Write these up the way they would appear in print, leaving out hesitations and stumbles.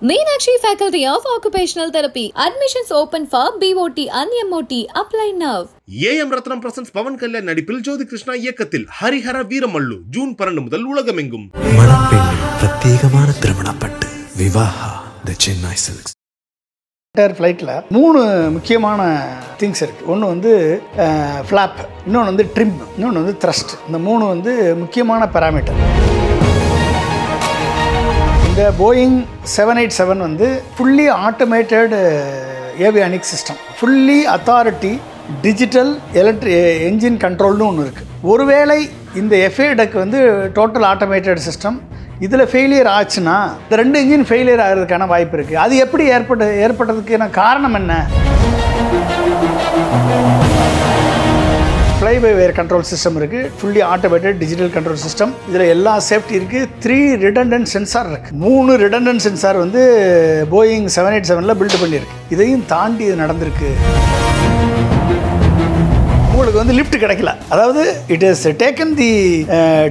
Meenakshi Faculty of Occupational Therapy. Admissions open for BOT and MOT. Apply now. AM Ratnam presents Pavan Kalyan நடிப்பில் ஜோதி கிருஷ்ணா இயக்கத்தில் Harihara Veeramallu June 12 முதல் உலகமெங்கும். மணப்பெண்ணின் பிரத்யேகமான திருமணப்பட்டு விவாஹா தி Chennai silks. ஃப்ளைட்டில் 3 முக்கியமான திங்ஸ் இருக்குது. ஒன்று வந்து ஃப்ளாப், இன்னொன்று வந்து ட்ரிம், இன்னொன்று வந்து த்ரஸ்ட். இந்த 3 வந்து முக்கியமான பேராமீட்டர். இந்த போயிங் 787 வந்து fully automated avionic system, fully authority digital engine கண்ட்ரோல்னு ஒன்று இருக்குது. ஒருவேளை இந்த எஃப்ஏடக்கு வந்து டோட்டல் ஆட்டோமேட்டட் சிஸ்டம் இதில் ஃபெயிலியர் ஆச்சுன்னா இந்த 2 இன்ஜின் ஃபெயிலியர் ஆகிறதுக்கான வாய்ப்பு இருக்குது. அது எப்படி ஏற்பட்டதுக்கான காரணம் என்ன? Fly by wire control system இருக்குது, fully automated digital control system. இதில் எல்லா சேஃப்டி இருக்குது. 3 ரிடண்டன்ட் சென்சார் இருக்குது. 3 ரிடண்டன்ட் சென்சார் வந்து போயிங் 787 பில்டு பண்ணியிருக்கு. இதையும் தாண்டி இது நடந்திருக்கு. உங்களுக்கு வந்து லிஃப்ட் கிடைக்கல, அதாவது it is taken the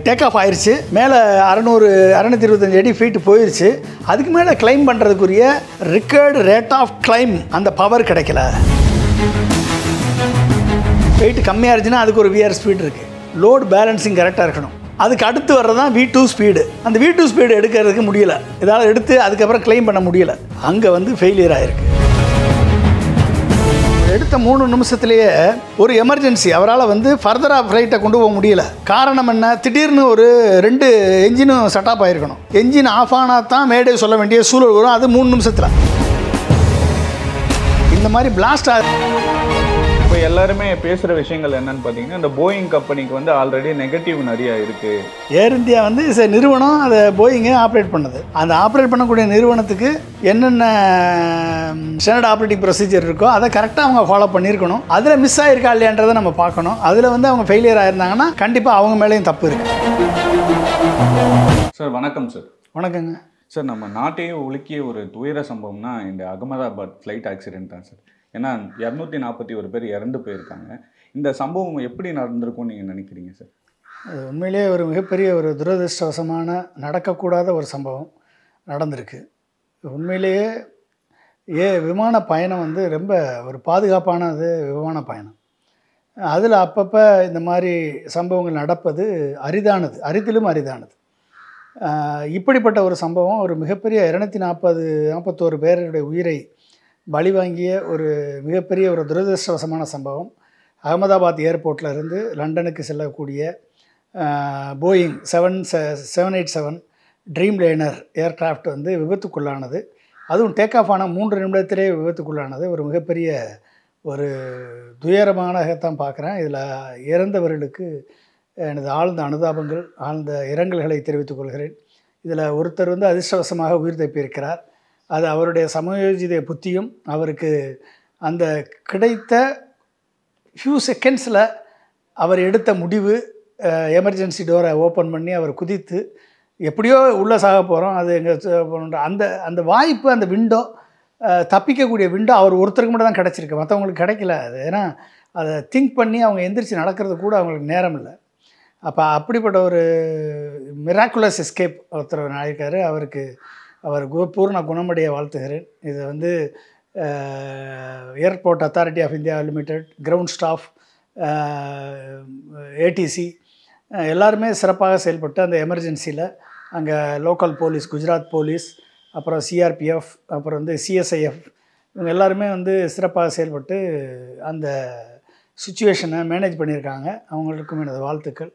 take off ஆயிடுச்சு, மேலே 625 அடி ஃபீட்டு போயிடுச்சு. அதுக்கு மேலே கிளைம் பண்ணுறதுக்குரிய ரிக்கர்டு ரேட் ஆஃப் கிளைம் அந்த பவர் கிடைக்கல. வெயிட் கம்மியாக இருந்துச்சுன்னா அதுக்கு ஒரு விஆர் ஸ்பீடு இருக்குது. லோட் பேலன்சிங் கரெக்டாக இருக்கணும். அதுக்கு அடுத்து வர்றது தான் V2 ஸ்பீடு. அந்த V2 ஸ்பீடு எடுக்கிறதுக்கு முடியலை, இதால் எடுத்து அதுக்கப்புறம் கிளைம் பண்ண முடியலை. அங்கே வந்து ஃபெயிலியர் ஆகிருக்கு. எடுத்த 3 நிமிஷத்துலேயே ஒரு எமர்ஜென்சி, அவரால் வந்து ஃபர்தராக ஃப்ளைட்டை கொண்டு போக முடியல. காரணம் என்ன? திடீர்னு ஒரு 2 என்ஜினும் செட்டப் ஆகிருக்கணும். என்ஜின் ஆஃப் ஆனால் தான் மேடே சொல்ல வேண்டிய சூழல் வரும். அது 3 நிமிஷத்தில் இந்த மாதிரி பிளாஸ்ட் ஆகுது. இப்போ எல்லாருமே பேசுகிற விஷயங்கள் என்னன்னு பார்த்தீங்கன்னா, இந்த போயிங் கம்பெனிக்கு வந்து ஆல்ரெடி நெகட்டிவ் நிறையா இருக்குது. ஏர் இந்தியா வந்து நிறுவனம் அதை போயிங்கை ஆப்ரேட் பண்ணுது. அந்த ஆப்ரேட் பண்ணக்கூடிய நிறுவனத்துக்கு என்னென்ன ஸ்டாண்டர்ட் ஆப்ரேட்டிங் ப்ரொசீஜர் இருக்கோ அதை கரெக்டாக அவங்க ஃபாலோ பண்ணியிருக்கணும். அதில் மிஸ் ஆகிருக்கா இல்லையான்றதை நம்ம பார்க்கணும். அதில் வந்து அவங்க ஃபெயிலியர் ஆயிருந்தாங்கன்னா கண்டிப்பாக அவங்க மேலேயும் தப்பு இருக்குது. சார் வணக்கம். சார் வணக்கங்க. சார், நம்ம நாட்டையே உலுக்கிய ஒரு துயர சம்பவம்னா இந்த அகமதாபாத் ஃப்ளைட் ஆக்சிடென்ட் தான் சார். ஏன்னா 241 பேர் இறந்து போயிருக்காங்க. இந்த சம்பவம் எப்படி நடந்திருக்கும்னு நீங்கள் நினைக்கிறீங்க சார்? அது உண்மையிலே ஒரு மிகப்பெரிய ஒரு துரதிருஷ்டவசமான நடக்கக்கூடாத ஒரு சம்பவம் நடந்திருக்கு. உண்மையிலேயே விமான பயணம் வந்து ரொம்ப ஒரு பாதுகாப்பானது விமான பயணம். அதில் அப்பப்போ இந்த மாதிரி சம்பவங்கள் நடப்பது அரிதிலும் அரிதானது. இப்படிப்பட்ட ஒரு சம்பவம் ஒரு மிகப்பெரிய 241 பேருடைய உயிரை பலி வாங்கிய ஒரு மிகப்பெரிய ஒரு துரதிருஷ்டவசமான சம்பவம். அகமதாபாத் ஏர்போர்ட்டில் இருந்து லண்டனுக்கு செல்லக்கூடிய போயிங் 787 ட்ரீம் லைனர் ஏர்க்ராஃப்ட் வந்து விபத்துக்குள்ளானது. அதுவும் டேக் ஆஃப் ஆன 3 நிமிடத்திலே விபத்துக்குள்ளானது. ஒரு மிகப்பெரிய ஒரு துயரமானதான் பார்க்குறேன். இதில் இறந்தவர்களுக்கு எனது ஆழ்ந்த அனுதாபங்கள், ஆழ்ந்த இரங்கல்களை தெரிவித்துக் கொள்கிறேன். இதில் ஒருத்தர் வந்து அதிர்ஷ்டவசமாக உயிர் தப்பியிருக்கிறார். அது அவருடைய சமயோஜித புத்தியும், அவருக்கு அந்த கிடைத்த ஃபியூ செகண்ட்ஸில் அவர் எடுத்த முடிவு, எமர்ஜென்சி டோரை ஓப்பன் பண்ணி அவர் குதித்து எப்படியோ உள்ளே சாக போகிறோம், அது எங்கே அந்த வாய்ப்பு, அந்த விண்டோ, தப்பிக்கக்கூடிய விண்டோ அவர் ஒருத்தருக்கு மட்டும் தான் கிடச்சிருக்கு, மற்றவங்களுக்கு கிடைக்கல. அது ஏன்னா அதை திங்க் பண்ணி அவங்க எந்திரிச்சு நடக்கிறது கூட அவங்களுக்கு நேரம் இல்லை. அப்போ அப்படிப்பட்ட ஒரு மிராக்குலஸ் எஸ்கேப் ஒருத்தர் ஆகியிருக்காரு. அவர் பூர்ண குணமடைய வாழ்த்துகிறேன். இது வந்து airport authority of India limited, ground staff, ATC எல்லாருமே சிறப்பாக செயல்பட்டு அந்த எமர்ஜென்சியில் அங்கே லோக்கல் போலீஸ், குஜராத் போலீஸ், அப்புறம் சிஆர்பிஎஃப், அப்புறம் வந்து சிஎஸ்ஐஎஃப், இவங்க எல்லாருமே வந்து சிறப்பாக செயல்பட்டு அந்த சுச்சுவேஷனை மேனேஜ் பண்ணியிருக்காங்க. அவங்களுக்கும் எனது வாழ்த்துக்கள்.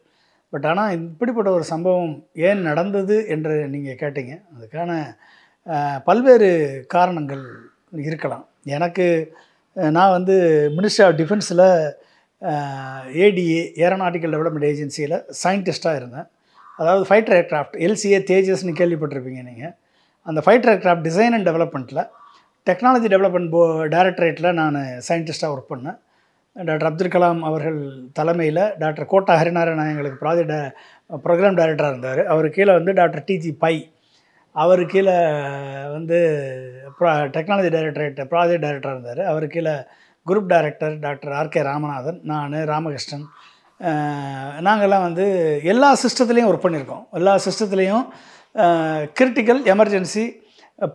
பட் ஆனால் இப்படிப்பட்ட ஒரு சம்பவம் ஏன் நடந்தது என்று நீங்கள் கேட்டீங்க. அதுக்கான பல்வேறு காரணங்கள் இருக்கலாம். நான் வந்து மினிஸ்ட்ரி ஆஃப் டிஃபென்ஸில் ஏடிஏ ஏரோநாட்டிக்கல் டெவலப்மெண்ட் ஏஜென்சியில் சயின்டிஸ்ட்டாக இருந்தேன். அதாவது ஃபைட்டர் ஏர்க்ராஃப்ட் LCA தேஜஸ்ன்னு கேள்விப்பட்டிருப்பீங்க நீங்கள். அந்த ஃபைட்டர் ஏர்க்ராஃப்ட் டிசைன் அண்ட் டெவலப்மெண்ட்டில் டெக்னாலஜி டெவலப்மெண்ட் டைரக்டரேட்டில் நான் சயின்டிஸ்ட்டாக ஒர்க் பண்ணேன். டாக்டர் அப்துல் கலாம் அவர்கள் தலைமையில் டாக்டர் கோட்டா ஹரிநாராயணன் எங்களுக்கு ப்ரோக்ராம் டைரக்டராக இருந்தார். அவர் கீழே வந்து டாக்டர் TG பை, அவர் கீழே வந்து டெக்னாலஜி டைரக்டரேட் ப்ராஜெக்ட் டைரக்டராக இருந்தார். அவர் கீழே group director doctor RK Ramanathan, நான் ராமகிருஷ்ணன், நாங்கள்லாம் வந்து எல்லா சிஸ்டத்துலேயும் ஒர்க் பண்ணியிருக்கோம். எல்லா சிஸ்டத்துலேயும் கிரிட்டிக்கல் எமர்ஜென்சி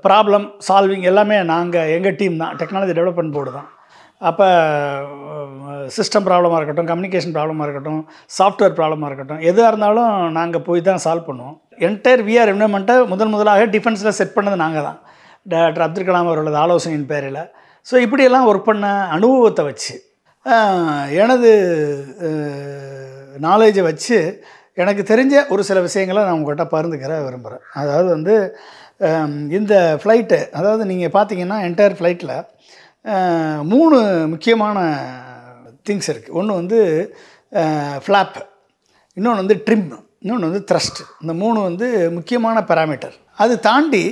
ப்ராப்ளம் சால்விங் எல்லாமே எங்கள் டீம் தான், டெக்னாலஜி டெவலப்மெண்ட் போர்டு தான். அப்போ சிஸ்டம் ப்ராப்ளமாக இருக்கட்டும், கம்யூனிகேஷன் ப்ராப்ளமாக இருக்கட்டும், சாஃப்ட்வேர் ப்ராப்ளமாக இருக்கட்டும், எதாக இருந்தாலும் நாங்கள் போய் தான் சால்வ் பண்ணுவோம். என்டையர் விஆர் என்வரன்மெண்ட்டை முதலாக டிஃபென்ஸில் செட் பண்ணது நாங்கள் தான், டாக்டர் அப்துல் கலாம் அவர்களது ஆலோசனையின் பேரில். ஸோ இப்படியெல்லாம் ஒர்க் பண்ண அனுபவத்தை வச்சு, எனது நாலேஜை வச்சு எனக்கு தெரிஞ்ச ஒரு சில விஷயங்களை நான் உங்கள்கிட்ட பகிர்ந்துக்கிற விரும்புகிறேன். அதாவது இந்த ஃப்ளைட்டு, அதாவது நீங்கள் பார்த்தீங்கன்னா என்டையர் ஃப்ளைட்டில் 3 முக்கியமான திங்ஸ் இருக்குது. ஒன்று ஃப்ளாப், இன்னொன்று ட்ரிம், இன்னொன்று த்ரஸ்ட். இந்த 3 முக்கியமான பேராமீட்டர். அது தாண்டி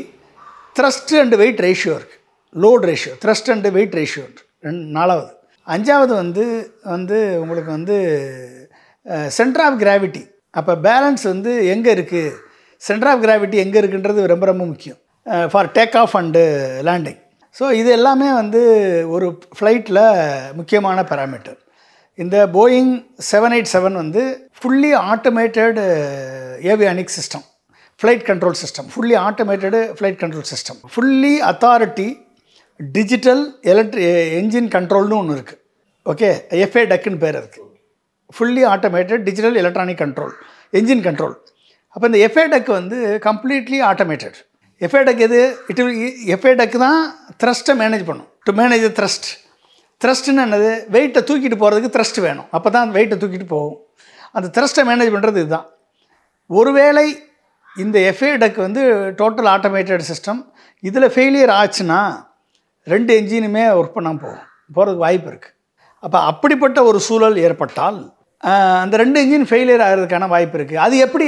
த்ரஸ்ட் அண்ட் வெயிட் ரேஷியோ இருக்குது, load ratio, thrust and wait ratio 4வது. 5வது உங்களுக்கு சென்டர் ஆஃப் கிராவிட்டி. அப்போ பேலன்ஸ் எங்கே இருக்குது, சென்டர் ஆஃப் கிராவிட்டி எங்கே இருக்குன்றது ரொம்ப ரொம்ப முக்கியம் for take off and landing. So இது எல்லாமே ஒரு ஃப்ளைட்டில் முக்கியமான பேராமீட்டர். இந்த Boeing 787 fully automated avionic system, flight control system, fully automated flight control system, fully authority digital engine கண்ட்ரோல்னு ஒன்று இருக்குது. ஓகே, எஃப்ஏ டக்குன்னு பேர் இருக்குது, fully automated digital electronic control engine control. அப்போ இந்த FADEC completely automated. FADEC FADEC தான் த்ரஸ்ட்டை மேனேஜ் பண்ணும். டு மேனேஜ் த்ரஸ்ட், த்ரஸ்ட்னு என்னது, வெயிட்டை தூக்கிட்டு போகிறதுக்கு த்ரஸ்ட் வேணும், அப்போ தான் வெயிட்டை தூக்கிட்டு போகும். அந்த த்ரஸ்ட்டை மேனேஜ் பண்ணுறது இதுதான். ஒருவேளை இந்த எஃப்ஏ டக் டோட்டல் ஆட்டோமேட்டட் சிஸ்டம் இதில் ஃபெயிலியர் ஆச்சுன்னா 2 என்ஜினுமே ஒர்க் பண்ணாமல் போகிறதுக்கு வாய்ப்பு இருக்குது. அப்போ அப்படிப்பட்ட ஒரு சூழல் ஏற்பட்டால் அந்த 2 என்ஜின் ஃபெயிலியர் ஆகிறதுக்கான வாய்ப்பு இருக்குது. அது எப்படி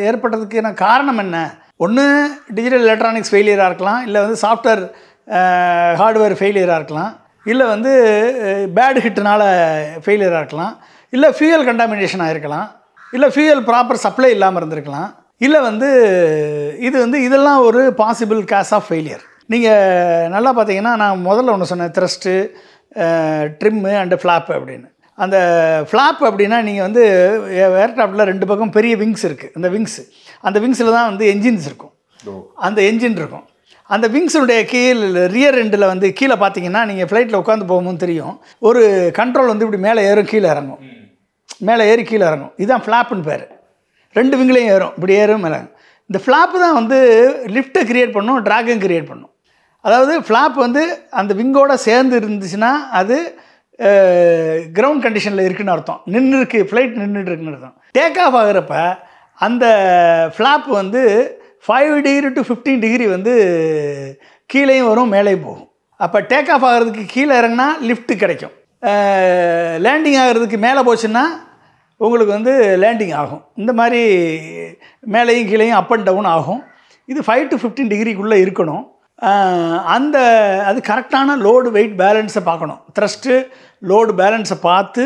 ஏற்பட்டதுக்கான காரணம் என்ன? ஒன்று டிஜிட்டல் எலக்ட்ரானிக்ஸ் ஃபெயிலியராக இருக்கலாம், இல்லை சாஃப்ட்வேர் ஹார்ட்வேர் ஃபெயிலியராக இருக்கலாம், இல்லை பேட் ஹிட்டுனால் ஃபெயிலியராக இருக்கலாம், இல்லை ஃபியூயல் கண்டாமினேஷன் ஆகிருக்கலாம், இல்லை ஃபியூயல் ப்ராப்பர் சப்ளை இல்லாமல் இருந்திருக்கலாம், இல்லை இதெல்லாம் ஒரு பாசிபிள் காஸ் ஆஃப் ஃபெயிலியர். நீங்கள் நல்லா பார்த்தீங்கன்னா, நான் முதல்ல ஒன்று சொன்னேன், த்ரஸ்ட்டு, ட்ரிம்மு அண்டு ஃப்ளாப் அப்படின்னு. அந்த ஃப்ளாப் அப்படின்னா நீங்கள் ஏர்க்ராஃப்டில் 2 பக்கம் பெரிய விங்ஸ் இருக்குது. அந்த விங்ஸில் தான் என்ஜின்ஸ் இருக்கும், அந்த என்ஜின் இருக்கும். அந்த விங்ஸுடைய ரியர் எண்டில் கீழே பார்த்தீங்கன்னா, நீங்கள் ஃப்ளைட்டில் உட்காந்து போகும்போது தெரியும், ஒரு கண்ட்ரோல் இப்படி மேலே ஏறும், கீழே இறங்கும், மேலே ஏறி கீழே இறங்கும். இதுதான் ஃப்ளாப்புன்னு பேர். 2 விங்கிலையும் ஏறும், இப்படி ஏறும் மேலே. இந்த ஃப்ளாப்பு தான் லிஃப்ட்டை க்ரியேட் பண்ணும், ட்ராகையும் க்ரியேட் பண்ணும். அதாவது ஃப்ளாப் அந்த விங்கோடு சேர்ந்து இருந்துச்சுன்னா அது கிரவுண்ட் கண்டிஷனில் இருக்குன்னு அர்த்தம், ஃப்ளைட் நின்றுட்டு இருக்குன்னு அர்த்தம். டேக் ஆஃப் ஆகிறப்ப அந்த ஃப்ளாப் 5 டிகிரி டு 15 டிகிரி கீழேயும் வரும், மேலேயும் போகும். அப்போ டேக் ஆஃப் ஆகிறதுக்கு கீழே இறங்கினா லிஃப்ட்டு கிடைக்கும், லேண்டிங் ஆகிறதுக்கு மேலே போச்சுன்னா உங்களுக்கு லேண்டிங் ஆகும். இந்த மாதிரி மேலேயும் கீழேயும் அப் அண்ட் டவுன் ஆகும். இது 5 to 15 டிகிரிக்குள்ளே இருக்கணும். அது கரெக்டான லோடு வெயிட் பேலன்ஸை பார்க்கணும். த்ரஸ்ட்டு லோடு பேலன்ஸை பார்த்து,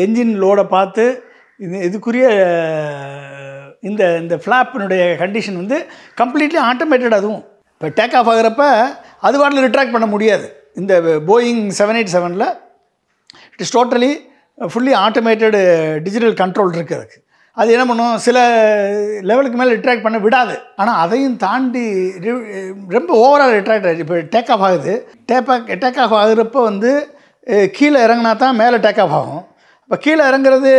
என்ஜின் லோடை பார்த்து, இதுக்குரிய இந்த ஃப்ளாப்பினுடைய கண்டிஷன் கம்ப்ளீட்லி ஆட்டோமேட்டட். அதுவும் இப்போ டேக் ஆஃப் ஆகிறப்ப அது வாட்டில் ரிட்ராக்ட் பண்ண முடியாது. இந்த Boeing 787 it is totally fully automated digital control இருக்குது. அதுக்கு அது என்ன பண்ணும், சில லெவலுக்கு மேலே ரிட்ராக்ட் பண்ண விடாது. ஆனால் அதையும் தாண்டி ரொம்ப ஓவரால் ரிட்ராக்ட் ஆகிடுச்சு. இப்போ டேக் ஆஃப் ஆகுது, டேக் ஆஃப் ஆகுறப்போ கீழே இறங்கினா தான் மேலே டேக் ஆஃப் ஆகும். இப்போ கீழே இறங்குறது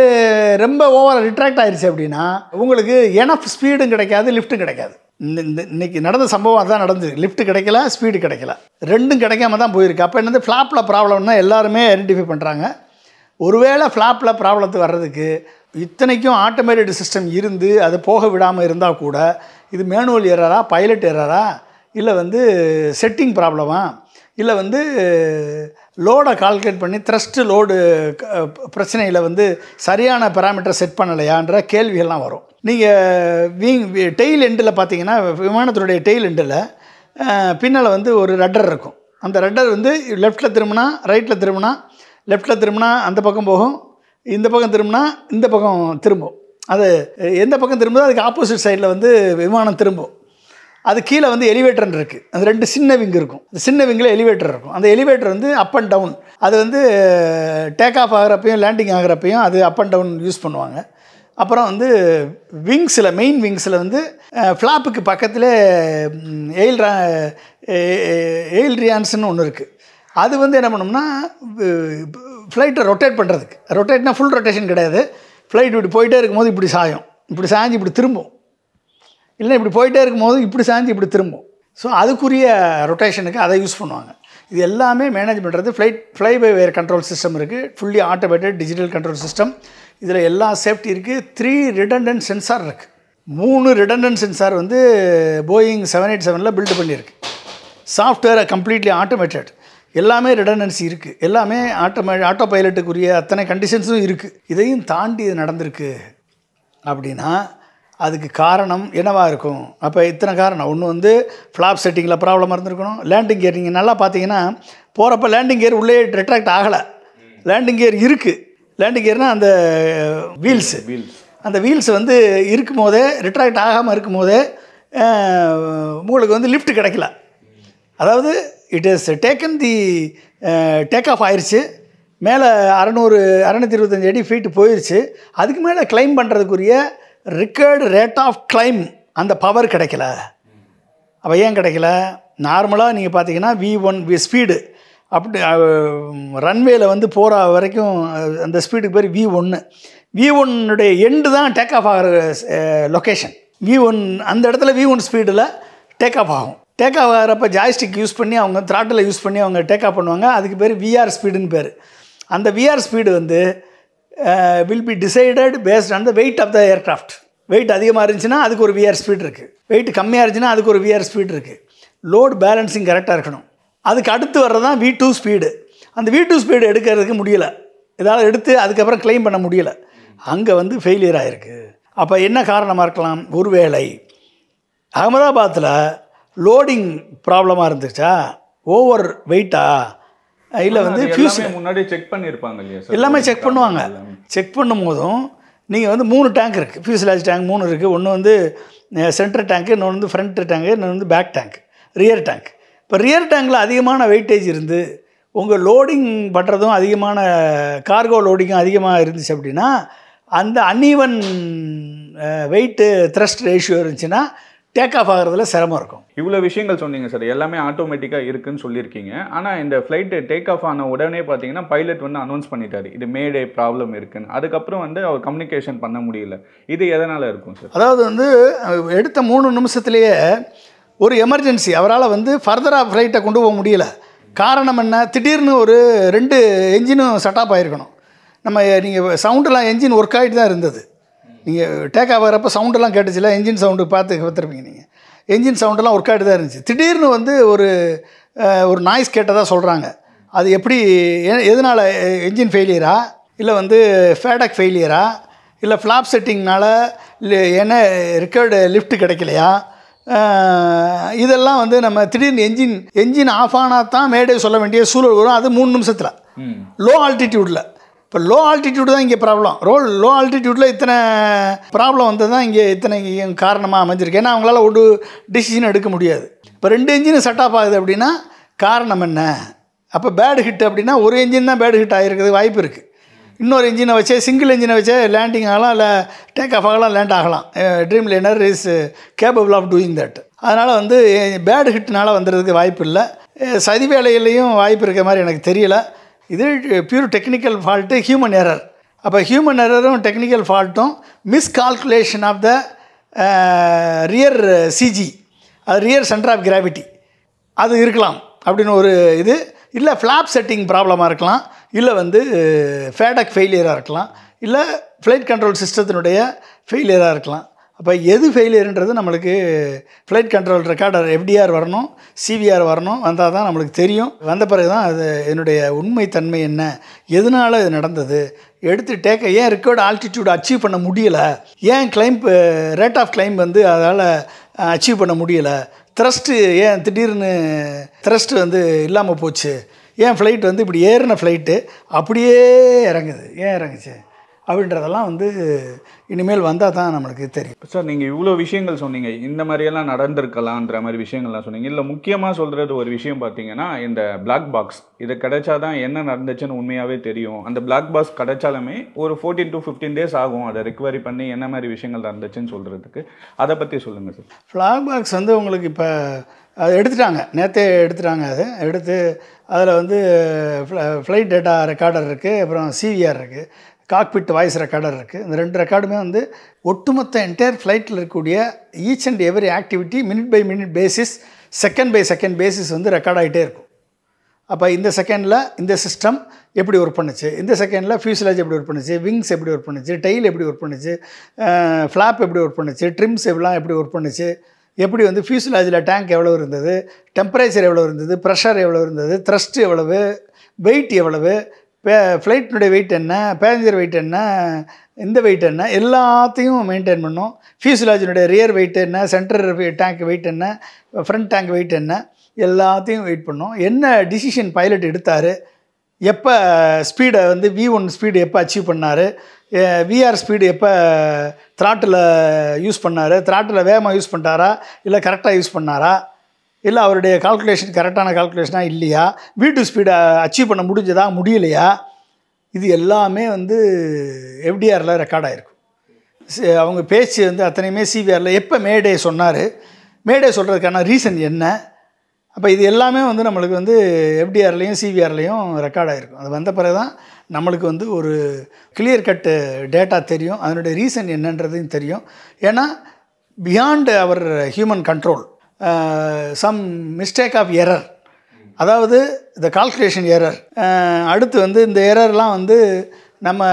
ரொம்ப ஓவரால் ரிட்ராக்ட் ஆகிடுச்சு அப்படின்னா உங்களுக்கு எனஃப் ஸ்பீடும் கிடைக்காது, லிஃப்ட்டும் கிடைக்காது. இன்னைக்கு நடந்த சம்பவம் அதுதான் நடந்தது. லிஃப்ட் கிடைக்கல, ஸ்பீடு கிடைக்கல, 2ம் கிடைக்காம தான் போயிருக்கு. அப்போ ஃப்ளாப்பில் ப்ராப்ளம்னா எல்லாருமே ஐடென்டிஃபை பண்ணுறாங்க. ஒருவேளை ஃப்ளாப்பில் ப்ராப்ளத்துக்கு வர்றதுக்கு இத்தனைக்கும் ஆட்டோமேட்டட் சிஸ்டம் இருந்து அது போக விடாமல் இருந்தால் கூட இது மேனுவல் எரரா, பைலட் எரரா, இல்லை செட்டிங் ப்ராப்ளமா, இல்லை லோடை கால்குலேட் பண்ணி த்ரஸ்ட்டு லோடு பிரச்சனையில் சரியான பேராமீட்டர் செட் பண்ணலையான்ற கேள்விகள்லாம் வரும். நீங்கள் டெயில் எண்டில் பார்த்தீங்கன்னா, விமானத்தினுடைய டெயில் எண்டில் பின்னால் ஒரு ரட்டர் இருக்கும். அந்த ரட்டர் லெஃப்ட்டில் திரும்பினா, ரைட்டில் திரும்பினா, லெஃப்ட்டில் திரும்பினா அந்த பக்கம் போகும், இந்த பக்கம் திரும்பினா இந்த பக்கம் திரும்பும். அது எந்த பக்கம் திரும்புதோ அதுக்கு ஆப்போசிட் சைடில் விமானம் திரும்பும். அது கீழே எலிவேட்டர் இருக்குது. அது 2 சின்ன விங் இருக்கும். அந்த சின்ன விங்கில் எலிவேட்டர் இருக்கும். அந்த எலிவேட்டர் அப் அண்ட் டவுன், அது டேக் ஆஃப் ஆகிறப்பையும் லேண்டிங் ஆகிறப்பையும் அது அப் அண்ட் டவுன் யூஸ் பண்ணுவாங்க. அப்புறம் வந்து விங்ஸில் மெயின் விங்ஸில் வந்து ஃப்ளாப்புக்கு பக்கத்தில் எயில்ரியான்ஸ்னு ஒன்று இருக்குது. அது வந்து என்ன பண்ணோம்னா ஃப்ளைட்டை ரொட்டேட் பண்ணுறதுக்கு, ரொட்டேட்னா ஃபுல் ரொட்டேஷன் கிடையாது, ஃப்ளைட் இப்படி போயிட்டே இருக்கும்போது இப்படி சாயும், இப்படி சாஞ்சு இப்படி திரும்பும், இல்லை இப்படி போயிட்டே இருக்கும்போது இப்படி சாஞ்சு இப்படி திரும்பும். ஸோ அதுக்குரிய ரொட்டேஷனுக்கு அதை யூஸ் பண்ணுவாங்க. இது எல்லாமே மேனேஜ் பண்ணுறது fly by wire control system இருக்குது, fully automated digital control system. இதில் எல்லா சேஃப்டி இருக்குது. 3 ரிடண்டன்ட் சென்சார் இருக்குது. 3 ரிடண்டன்ட் சென்சார் வந்து போயிங் 787 பில்டு பண்ணியிருக்கு. சாஃப்ட்வேர் கம்ப்ளீட்லி ஆட்டோமேட்டட், எல்லாமே ரிடண்டன்சி இருக்குது, எல்லாமே ஆட்டோ பைலட்டுக்குரிய அத்தனை கண்டிஷன்ஸும் இருக்குது. இதையும் தாண்டி இது நடந்திருக்கு அப்படின்னா அதுக்கு காரணம் என்னவாக இருக்கும்? அப்போ இத்தனை காரணம். ஒன்று வந்து ஃப்ளாப் செட்டிங்கில் ப்ராப்ளம் இருந்திருக்கணும். லேண்டிங் கியர் நீங்கள் நல்லா பார்த்தீங்கன்னா போகிறப்ப லேண்டிங் கியர் உள்ளே ரிட்ராக்ட் ஆகலை, லேண்டிங் கியர் இருக்குது. லேண்டிங் கியர்னால் அந்த வீல்ஸு, அந்த வீல்ஸ் வந்து இருக்கும் போதே ரிட்ராக்ட் ஆகாமல் இருக்கும் போதே உங்களுக்கு வந்து லிஃப்ட் கிடைக்கல. அதாவது it is taken the take off ஆயிடுச்சு, மேலே 625 அடி ஃபீட்டு போயிடுச்சு. அதுக்கு மேலே கிளைம் பண்ணுறதுக்குரிய ரிக்கர்டு ரேட் ஆஃப் கிளைம் அந்த பவர் கிடைக்கல. அப்போ ஏன் கிடைக்கல? நார்மலாக நீங்கள் பார்த்தீங்கன்னா V1 ஸ்பீடு அப்படி ரன்வேயில் வந்து போகிற வரைக்கும் அந்த ஸ்பீடுக்கு பேர் V1 எண்டு தான் டேக் ஆஃப் ஆகிற லொக்கேஷன். V1 அந்த இடத்துல V1 ஸ்பீடில் டேக் ஆஃப் ஆகும். டேக் ஆஃப் ஆகிறப்ப ஜாய்ஸ்டிக் யூஸ் பண்ணி அவங்க த்ராட்டில் யூஸ் பண்ணி அவங்க டேக் ஆஃப் பண்ணுவாங்க. அதுக்கு பேர் VR ஸ்பீடுன்னு பேர். அந்த VR ஸ்பீடு வந்து will be decided based on the weight of the aircraft. Weight அதிகமாக இருந்துச்சுன்னா அதுக்கு ஒரு VR ஸ்பீட் இருக்குது, வெயிட் கம்மியாக இருந்துச்சுன்னா அதுக்கு ஒரு VR ஸ்பீட் இருக்குது. லோட் பேலன்சிங் கரெக்டாக இருக்கணும். அதுக்கு அடுத்து வர்றது தான் V2 ஸ்பீடு. அந்த V2 ஸ்பீடு எடுக்கிறதுக்கு முடியலை, ஏதாவது எடுத்து அதுக்கப்புறம் கிளைம் பண்ண முடியலை, அங்கே வந்து ஃபெயிலியர் ஆகிருக்கு. அப்போ என்ன காரணமாக இருக்கலாம்? ஒருவேளை அகமதாபாத்தில் லோடிங் ப்ராப்ளமாக இருந்துச்சா, ஓவர் வெயிட்டா, இல்லை வந்து ஃபியூஸ் முன்னாடி செக் பண்ணியிருப்பாங்க இல்லையா சார்? எல்லாமே செக் பண்ணுவாங்க. செக் பண்ணும் போதும் நீங்கள் வந்து 3 டேங்க் இருக்குது, ஃபியூஸ்லாஜ் டேங்க் 3 இருக்குது. ஒன்று வந்து சென்டர் டேங்க்கு, இன்னொன்று வந்து ஃப்ரண்ட் டேங்க்கு, இன்னொன்று வந்து பேக் டேங்க், ரியர் டேங்க். இப்போ ரியர் டேங்கில் அதிகமான வெயிட்டேஜ் இருந்து உங்கள் லோடிங் பண்ணுறதும் அதிகமான கார்கோ லோடிங்கும் அதிகமாக இருந்துச்சு அப்படின்னா அந்த அன்ஈவன் வெயிட்டு த்ரஸ்ட் ரேஷியோ இருந்துச்சுன்னா டேக் ஆஃப் ஆகிறதுல சிரமம் இருக்கும். இவ்வளோ விஷயங்கள் சொன்னீங்க சார், எல்லாமே ஆட்டோமேட்டிக்காக இருக்குன்னு சொல்லியிருக்கீங்க. ஆனால் இந்த ஃப்ளைட்டு டேக் ஆஃப் ஆன உடனே பார்த்தீங்கன்னா பைலட் வந்து அனௌன்ஸ் பண்ணிட்டாரு இது மேடே ப்ராப்ளம் இருக்குன்னு. அதுக்கப்புறம் வந்து அவர் கம்யூனிகேஷன் பண்ண முடியல. இது எதனால் இருக்கும் சார்? அதாவது வந்து எடுத்த 3 நிமிஷத்துலேயே ஒரு எமர்ஜென்சி, அவரால் வந்து ஃபர்தராக ஃப்ளைட்டை கொண்டு போக முடியல. காரணம் என்ன? திடீர்னு ஒரு 2 என்ஜினும் செட்டாப் ஆகிருக்கணும். நம்ம நீங்கள் சவுண்டெல்லாம் என்ஜின் ஒர்க் ஆகிட்டு தான் இருந்தது. நீங்கள் டேக் ஆஃப் ஆகிறப்ப சவுண்டெல்லாம் கேட்டுச்சுல, என்ஜின் சவுண்டு பார்த்துருப்பீங்க நீங்கள். என்ஜின் சவுண்டெல்லாம் ஒர்க் ஆகிட்டு தான் இருந்துச்சு. திடீர்னு வந்து ஒரு நாய்ஸ் கேட்டதாக சொல்கிறாங்க. அது எப்படி, எதனால் என்ஜின் ஃபெயிலியரா, இல்லை வந்து ஃபேடக் ஃபெயிலியரா, இல்லை ஃப்ளாப் செட்டிங்னால், இல்லை என்ன ரிக்கர்டு லிஃப்ட் கிடைக்கலையா, இதெல்லாம் வந்து நம்ம திடீர்னு என்ஜின் ஆஃப் ஆனால் தான் மேடே சொல்ல வேண்டிய சூழல் வரும். அது 3 நிமிஷத்தில் லோ ஆல்டிடியூடில். இப்போ லோ ஆல்டிடியூடு தான் இங்கே ப்ராப்ளம். லோ ஆல்டிடியூடில் இத்தனை ப்ராப்ளம் வந்து தான் இங்கே இத்தனை காரணமாக அமைஞ்சிருக்கு. ஏன்னா அவங்களால ஒரு டிசிஷன் எடுக்க முடியாது. இப்போ 2 என்ஜின் செட் ஆஃப் ஆகுது அப்படின்னா காரணம் என்ன? அப்போ பேடு ஹிட் அப்படின்னா ஒரு என்ஜின் தான் பேடு ஹிட் ஆகிருக்கிறது வாய்ப்பு இருக்குது. இன்னொரு என்ஜினை வச்சே, சிங்கிள் என்ஜினை வச்சே லேண்டிங் ஆகலாம், இல்லை டேக் ஆஃப் ஆகலாம், லேண்ட் ஆகலாம். Dreamliner is capable of doing that. அதனால் வந்து பேடு ஹிட்னால் வந்துடுறதுக்கு வாய்ப்பு இல்லை. சதி வேலையிலையும் வாய்ப்பு இருக்க மாதிரி எனக்கு தெரியலை. இது pure technical fault, human error. அப்போ ஹியூமன் எரரும் டெக்னிக்கல் ஃபால்ட்டும் miscalculation of the rear CG, அது ரியர் சென்டர் ஆஃப் கிராவிட்டி, அது இருக்கலாம் அப்படின்னு ஒரு இது. இல்லை ஃப்ளாப் செட்டிங் ப்ராப்ளமாக இருக்கலாம், இல்லை வந்து ஃபேடக் ஃபெயிலியராக இருக்கலாம், இல்லை ஃப்ளைட் கண்ட்ரோல் சிஸ்டத்தினுடைய ஃபெயிலியராக இருக்கலாம். அப்போ எது ஃபெயிலியர்ன்றது நம்மளுக்கு ஃப்ளைட் கண்ட்ரோல் ரெக்கார்டர் FDR வரணும், CVR வரணும், வந்தால் தான் நம்மளுக்கு தெரியும். வந்த பிறகு தான் அது என்னுடைய உண்மைத்தன்மை என்ன, எதனால் இது நடந்தது, எடுத்து ஏன் ரெக்கார்டு ஆல்டிடியூட் அச்சீவ் பண்ண முடியலை, ஏன் ரேட் ஆஃப் கிளைம் வந்து அதால் அச்சீவ் பண்ண முடியலை, த்ரஸ்ட்டு ஏன் திடீர்னு த்ரஸ்ட்டு வந்து இல்லாமல் போச்சு, ஏன் ஃப்ளைட் வந்து இப்படி ஏறின ஃப்ளைட்டு அப்படியே இறங்குது, ஏன் இறங்குச்சு, அப்படின்றதெல்லாம் வந்து இனிமேல் வந்தால் தான் நம்மளுக்கு தெரியும். சார் நீங்கள் இவ்வளோ விஷயங்கள் சொன்னீங்க, இந்த மாதிரியெல்லாம் நடந்திருக்கலான்ற மாதிரி விஷயங்கள்லாம் சொன்னீங்க. இல்லை முக்கியமாக சொல்கிறது ஒரு விஷயம் பார்த்தீங்கன்னா, இந்த பிளாக் பாக்ஸ் இது கிடைச்சா தான் என்ன நடந்துச்சுன்னு உண்மையாகவே தெரியும். அந்த பிளாக் பாக்ஸ் கிடைச்சாலுமே ஒரு 14 to 15 days ஆகும் அதை ரிகவரி பண்ணி என்ன மாதிரி விஷயங்கள் நடந்துச்சுன்னு சொல்கிறதுக்கு. அதை பற்றி சொல்லுங்கள் சார். பிளாக் பாக்ஸ் வந்து உங்களுக்கு இப்போ அதை எடுத்துட்டாங்க, நேற்றே எடுத்துட்டாங்க. அதை எடுத்து அதில் வந்து ஃப்ளைட் டேட்டா ரெக்கார்டர் இருக்குது, அப்புறம் சிவிஆர் இருக்குது, காக்பிட் வாய்ஸ் ரெக்கார்டர் இருக்குது. இந்த 2 ரெக்கார்டுமே வந்து ஒட்டுமொத்த என்டையர் ஃப்ளைட்டில் இருக்கக்கூடிய each and every activity minute by minute basis, second by second basis வந்து ரெக்கார்ட் ஆகிட்டே இருக்கும். அப்போ இந்த செகண்டில் இந்த சிஸ்டம் எப்படி ஒர்க் பண்ணுச்சு, இந்த செகண்டில் ஃபியூசலேஜ் எப்படி ஒர்க் பண்ணுச்சு, விங்ஸ் எப்படி ஒர்க் பண்ணுச்சு, டெயில் எப்படி ஒர்க் பண்ணுச்சு, ஃப்ளாப் எப்படி ஒர்க் பண்ணுச்சு, ட்ரிம்ஸ் எல்லாம் எப்படி ஒர்க் பண்ணுச்சு, எப்படி வந்து ஃபியூசலேஜில் டேங்க் எவ்வளோ இருந்தது, டெம்பரேச்சர் எவ்வளோ இருந்தது, ப்ரெஷர் எவ்வளோ இருந்தது, த்ரஸ்ட் எவ்வளவு, வெயிட் எவ்வளவு, ஃப்ளைட்டினுடைய வெயிட் என்ன, பேசஞ்சர் வெயிட் என்ன, இந்த வெயிட் என்ன, எல்லாத்தையும் மெயின்டைன் பண்ணோம். ஃபியூசலேஜினுடைய ரியர் வெயிட் என்ன, சென்டர் டேங்க் வெயிட் என்ன, ஃப்ரண்ட் டேங்க் வெயிட் என்ன, எல்லாத்தையும் வெயிட் பண்ணோம். என்ன டிசிஷன் பைலட் எடுத்தார், எப்போ ஸ்பீடை வந்து V1 ஸ்பீடு எப்போ அச்சீவ் பண்ணார், VR ஸ்பீடு எப்போ த்ராட்டில் யூஸ் பண்ணார், த்ராட்டில் வேகமாக யூஸ் பண்ணிட்டாரா இல்லை கரெக்டாக யூஸ் பண்ணாரா, இல்லை அவருடைய கால்குலேஷன் கரெக்டான கால்குலேஷனாக இல்லையா, V2 ஸ்பீடை அச்சீவ் பண்ண முடிஞ்சதா முடியலையா, இது எல்லாமே வந்து FDRல ரெக்கார்ட் ஆகிருக்கும். அவங்க பேச்சு வந்து அத்தனையுமே CVRல எப்போ மேடே சொன்னார், மேடே சொல்கிறதுக்கான ரீசன் என்ன, அப்போ இது எல்லாமே வந்து நம்மளுக்கு வந்து FDRலையும் CVRலையும் ரெக்கார்ட் ஆகிருக்கும். அது வந்த பிறகு தான் நம்மளுக்கு வந்து ஒரு கிளியர் கட்டு டேட்டா தெரியும், அதனுடைய ரீசன் என்னன்றதையும் தெரியும். ஏன்னா beyond our human control, some mistake of error, அதாவது இந்த கால்குலேஷன் எரர், அடுத்து வந்து இந்த எரர்லாம் வந்து நம்ம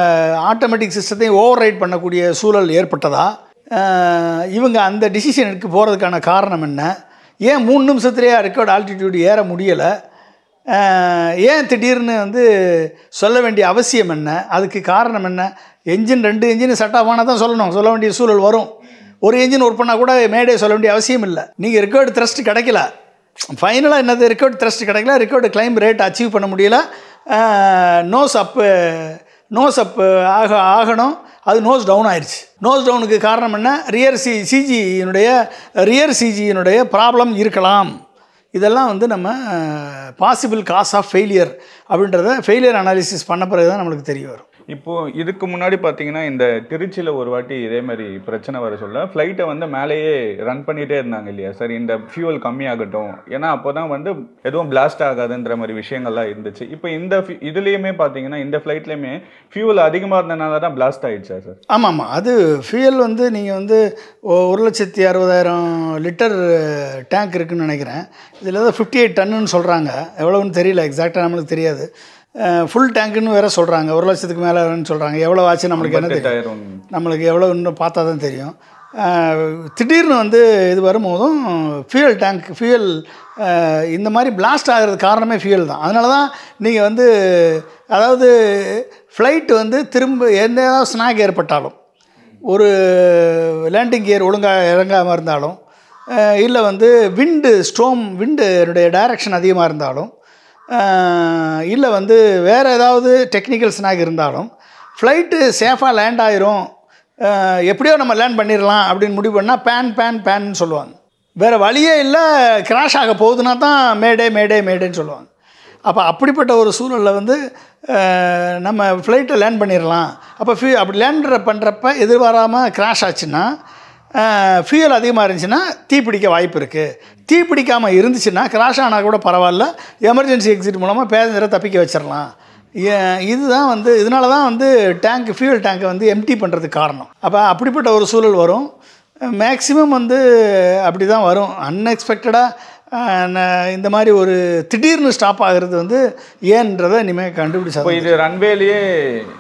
ஆட்டோமேட்டிக் சிஸ்டத்தையும் ஓவர் ரைட் பண்ணக்கூடிய சூழல் ஏற்பட்டதா, இவங்க அந்த டிசிஷனுக்கு போகிறதுக்கான காரணம் என்ன, ஏன் 3 நிமிஷத்துலேயே ரெக்கார்ட் ஆல்டிடியூட் ஏற முடியலை, ஏன் திடீர்னு வந்து சொல்ல வேண்டிய அவசியம் என்ன, அதுக்கு காரணம் என்ன, என்ஜின் 2 என்ஜின் செட் ஆஃப் ஆனால் தான் சொல்ல வேண்டிய சூழல் வரும். ஒரு என்ஜின் ஒர்க் பண்ணால் கூட மேடே சொல்ல வேண்டிய அவசியம் இல்லை. நீங்கள் ரெக்கார்டு த்ரஸ்ட் கிடைக்கல, ஃபைனலாக என்னது ரெக்கார்டு த்ரஸ்ட் கிடைக்கல, ரெக்கார்டு கிளைம் ரேட் அச்சீவ் பண்ண முடியல, நோஸ் அப்பு ஆகணும், அது நோஸ் டவுன் ஆயிடுச்சு. நோஸ் டவுனுக்கு காரணம் என்ன, ரியர் சிஜியினுடைய ப்ராப்ளம் இருக்கலாம். இதெல்லாம் வந்து நம்ம பாசிபிள் காஸ் ஆஃப் ஃபெயிலியர் அப்படின்றத ஃபெயிலியர் அனாலிசிஸ் பண்ண பிறகு தான் நம்மளுக்கு தெரிய வரும். இப்போது இதுக்கு முன்னாடி பார்த்தீங்கன்னா இந்த திருச்சியில் ஒரு வாட்டி இதே மாதிரி பிரச்சனை வர சொல்ல ஃப்ளைட்டை வந்து மேலேயே ரன் பண்ணிகிட்டே இருந்தாங்க இல்லையா சார், இந்த ஃபியூவல் கம்மியாகட்டும், ஏன்னா அப்போ தான் வந்து எதுவும் பிளாஸ்ட் ஆகாதுன்ற மாதிரி விஷயங்கள்லாம் இருந்துச்சு. இப்போ இந்த இதுலேயுமே பார்த்தீங்கன்னா இந்த ஃப்ளைட்லேயுமே ஃபியூவல் அதிகமாக இருந்தனால தான் பிளாஸ்ட் ஆகிடுச்சா சார்? ஆமாம், அது ஃபியூயல் வந்து நீங்கள் வந்து 1,60,000 லிட்டர் டேங்க் இருக்குதுன்னு நினைக்கிறேன். இதில் தான் 58 டன்னுன்னு சொல்கிறாங்க, எவ்வளோன்னு தெரியல, எக்ஸாக்டாக நம்மளுக்கு தெரியாது. ஃபுல் டேங்க்குன்னு வேறு சொல்கிறாங்க, 1,00,000க்கு மேலேன்னு சொல்கிறாங்க. எவ்வளோ ஆச்சு நம்மளுக்கு என்ன தெரியும், நம்மளுக்கு எவ்வளோ இன்னும் பார்த்தா தான் தெரியும். திடீர்னு வந்து இது வரும்போதும் ஃபியூயல் இந்த மாதிரி பிளாஸ்ட் ஆகிறது காரணமே ஃபியூயல் தான். அதனால தான் நீங்கள் வந்து அதாவது ஃப்ளைட்டு வந்து திரும்ப எந்த ஏதாவது ஸ்னாக் ஏற்பட்டாலும், ஒரு லேண்டிங் கியர் ஒழுங்காக இறங்காமல் இருந்தாலும், இல்லை வந்து விண்டுடைய டைரக்ஷன் அதிகமாக இருந்தாலும், இல்லை வந்து வேறு ஏதாவது டெக்னிக்கல் ஸ்னாக் இருந்தாலும், ஃப்ளைட்டு சேஃபாக லேண்ட் ஆயிரும், எப்படியோ நம்ம லேண்ட் பண்ணிடலாம் அப்படின்னு முடிவு பண்ணால் பேன்னு சொல்லுவாங்க. வேறு வழியே இல்லை, கிராஷ் ஆக போகுதுன்னா தான் மேடேன்னு சொல்லுவாங்க. அப்போ அப்படிப்பட்ட ஒரு சூழலில் வந்து நம்ம ஃப்ளைட்டை லேண்ட் பண்ணிடலாம். அப்போ அப்படி லேண்ட் பண்ணுறப்ப எதிர்பாராமல் கிராஷ் ஆச்சுன்னா, ஃபியூயல் அதிகமாக இருந்துச்சுன்னா தீப்பிடிக்க வாய்ப்பு இருக்குது. தீப்பிடிக்காமல் இருந்துச்சுன்னா கிராஷ் ஆனால் கூட பரவாயில்ல, எமர்ஜென்சி எக்ஸிட் மூலமாக பேசஞ்சரை தப்பிக்க வச்சிடலாம். இதுதான் வந்து இதனால தான் வந்து ஃபியூயல் டேங்கை வந்து எம்டி பண்ணுறதுக்கு காரணம். அப்போ அப்படிப்பட்ட ஒரு சூழல் வரும். மேக்ஸிமம் வந்து அப்படி தான் வரும். அன்எக்ஸ்பெக்டடாக இந்த மாதிரி ஒரு திடீர்னு ஸ்டாப் ஆகிறது வந்து ஏன்றதை இனிமேல் கண்டுபிடிச்சா. இப்போ இது ரன்வேலேயே